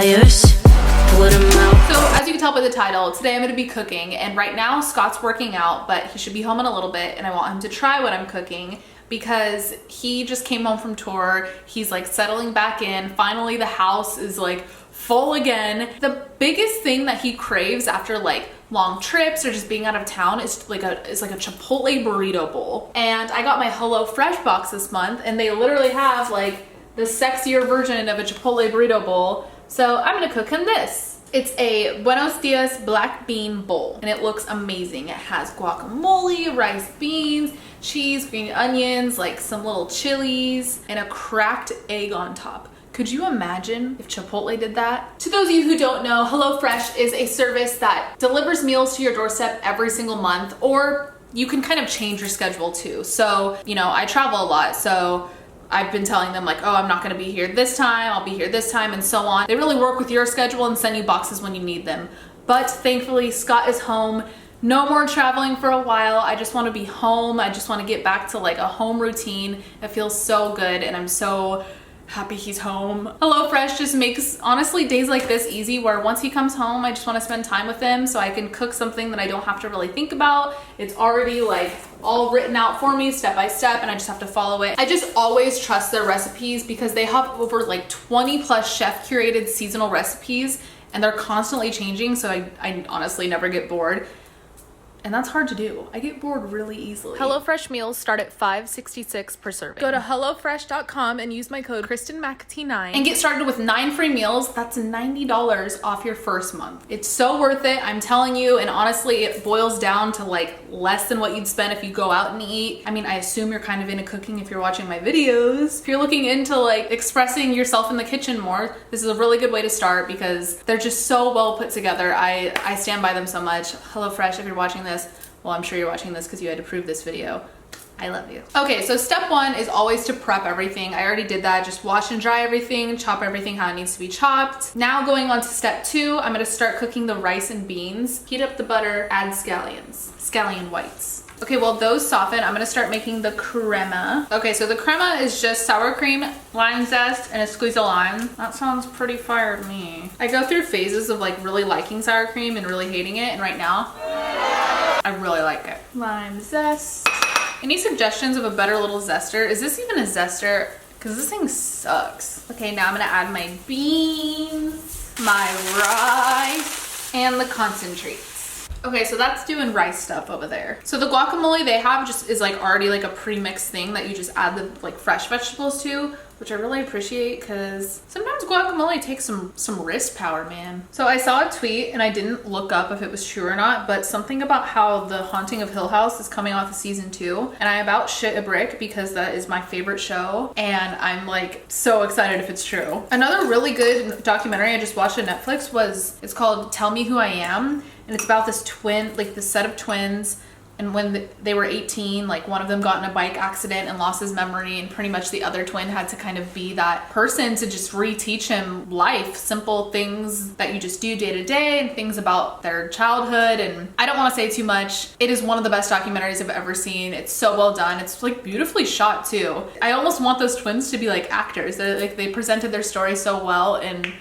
tires, put them out. So as you can tell by the title, today I'm going to be cooking, and right now Scott's working out, but he should be home in a little bit, and I want him to try what I'm cooking because he just came home from tour. He's like settling back in. Finally the house is like full again. The biggest thing that he craves after like long trips or just being out of town is like a Chipotle burrito bowl. And I got my Hellofresh box this month, and they literally have like the sexier version of a Chipotle burrito bowl. So I'm gonna cook him this. It's a Buenos Dias black bean bowl, and it looks amazing. It has guacamole, rice, beans, cheese, green onions, like some little chilies, and a cracked egg on top. Could you imagine if Chipotle did that? To those of you who don't know, HelloFresh is a service that delivers meals to your doorstep every single month, or you can kind of change your schedule too. So, you know, I travel a lot, so I've been telling them like, oh, I'm not gonna be here this time, I'll be here this time, and so on. They really work with your schedule and send you boxes when you need them. But thankfully, Scott is home. No more traveling for a while. I just wanna be home. I just wanna get back to like a home routine. It feels so good, and I'm so happy he's home. HelloFresh just makes, honestly, days like this easy, where once he comes home, I just want to spend time with him so I can cook something that I don't have to really think about. It's already like all written out for me step by step, and I just have to follow it. I just always trust their recipes because they have over like 20 plus chef curated seasonal recipes, and they're constantly changing, so I honestly never get bored. And that's hard to do. I get bored really easily. HelloFresh meals start at $5.66 per serving. Go to HelloFresh.com and use my code McAtee9 and get started with 9 free meals. That's $90 off your first month. It's so worth it, I'm telling you, and honestly, it boils down to like less than what you'd spend if you go out and eat. I mean, I assume you're kind of into cooking if you're watching my videos. If you're looking into like expressing yourself in the kitchen more, this is a really good way to start because they're just so well put together. I stand by them so much. HelloFresh, if you're watching this, well, I'm sure you're watching this because you had to approve this video. I love you. Okay, so step 1 is always to prep everything. I already did that. Just wash and dry everything, chop everything how it needs to be chopped. Now going on to step 2, I'm gonna start cooking the rice and beans. Heat up the butter, add scallion whites. Okay, well those soften, I'm gonna start making the crema. Okay, so the crema is just sour cream, lime zest, and a squeeze of lime. That sounds pretty fire to me. I go through phases of like really liking sour cream and really hating it, and right now, I really like it. Lime zest. Any suggestions of a better little zester? Is this even a zester? Because this thing sucks. Okay, now I'm gonna add my beans, my rice, and the concentrates. Okay, so that's doing rice stuff over there. So the guacamole they have just is like already like a pre-mixed thing that you just add the like fresh vegetables to, which I really appreciate because sometimes guacamole takes some wrist power, man. So I saw a tweet and I didn't look up if it was true or not, but something about how The Haunting of Hill House is coming off of season 2, and I about shit a brick because that is my favorite show, and I'm like so excited if it's true. Another really good documentary I just watched on Netflix it's called Tell Me Who I Am, and it's about this twin, like this set of twins, and when they were 18, like one of them got in a bike accident and lost his memory, and pretty much the other twin had to kind of be that person to just reteach him life, simple things that you just do day to day, and things about their childhood. And I don't want to say too much. It is one of the best documentaries I've ever seen. It's so well done. It's like beautifully shot too. I almost want those twins to be like actors. They presented their story so well, and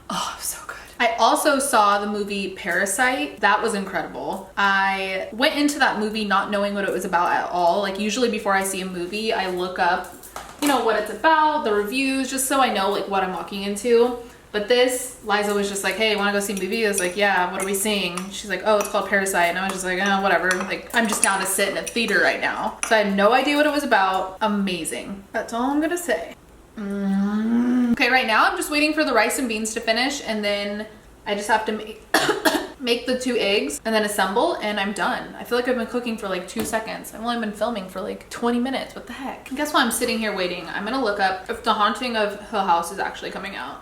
oh, so good. I also saw the movie Parasite. That was incredible. I went into that movie not knowing what it was about at all. Like usually before I see a movie, I look up, you know, what it's about, the reviews, just so I know like what I'm walking into. But this, Liza was just like, hey, wanna go see a movie? I was like, yeah, what are we seeing? She's like, oh, it's called Parasite. And I was just like, oh, whatever. Like, I'm just down to sit in a theater right now. So I had no idea what it was about. Amazing. That's all I'm gonna say. Okay, right now I'm just waiting for the rice and beans to finish, and then I just have to make the 2 eggs and then assemble, and I'm done. I feel like I've been cooking for like 2 seconds. I've only been filming for like 20 minutes. What the heck? And guess why I'm sitting here waiting? I'm gonna look up if The Haunting of Hill House is actually coming out.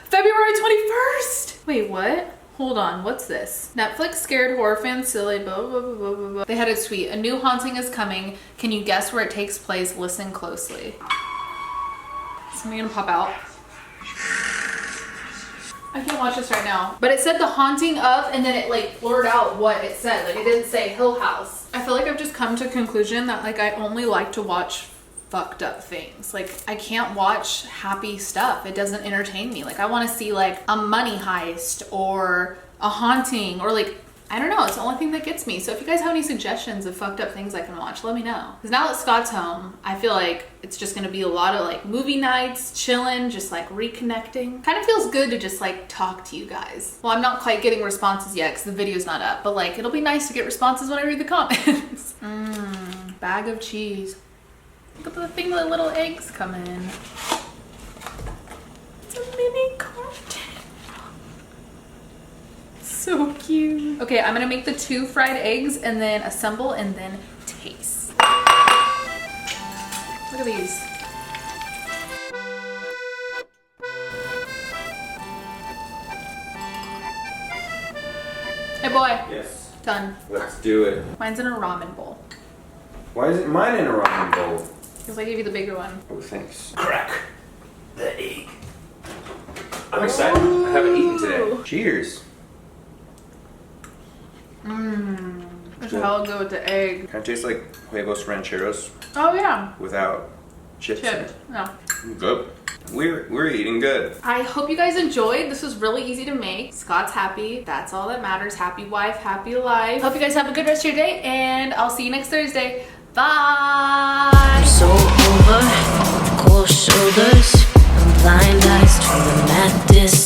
February 21st! Wait, what? Hold on, what's this? Netflix scared horror fans silly, blah, blah, blah, blah, blah. They had a tweet. A new haunting is coming. Can you guess where it takes place? Listen closely. Something gonna pop out. I can't watch this right now. But it said The Haunting of, and then it like blurred out what it said. Like it didn't say Hill House. I feel like I've just come to a conclusion that like I only like to watch fucked up things. Like, I can't watch happy stuff. It doesn't entertain me. Like, I want to see like a money heist or a haunting or like, I don't know. It's the only thing that gets me. So if you guys have any suggestions of fucked up things I can watch, let me know. Because now that Scott's home, I feel like it's just gonna be a lot of like movie nights, chilling, just like reconnecting. Kind of feels good to just like talk to you guys. Well, I'm not quite getting responses yet because the video's not up, but like it'll be nice to get responses when I read the comments. Bag of cheese. Look at the thing the little eggs come in. It's a mini carton. So cute. Okay, I'm gonna make the 2 fried eggs and then assemble and then taste. Look at these. Hey boy. Yes. Done. Let's do it. Mine's in a ramen bowl. Why is it mine in a ramen bowl? Because I gave you the bigger one. Oh, thanks. Crack the egg. I'm excited. I haven't eaten today. Cheers. It's hella good with the egg. Kind of tastes like huevos rancheros Oh yeah. without chips. in Chips. it. No. Good. We're eating good. I hope you guys enjoyed. This was really easy to make. Scott's happy. That's all that matters. Happy wife, happy life. Hope you guys have a good rest of your day, and I'll see you next Thursday. Bye. So over, cold shoulders, and blind eyes to the madness.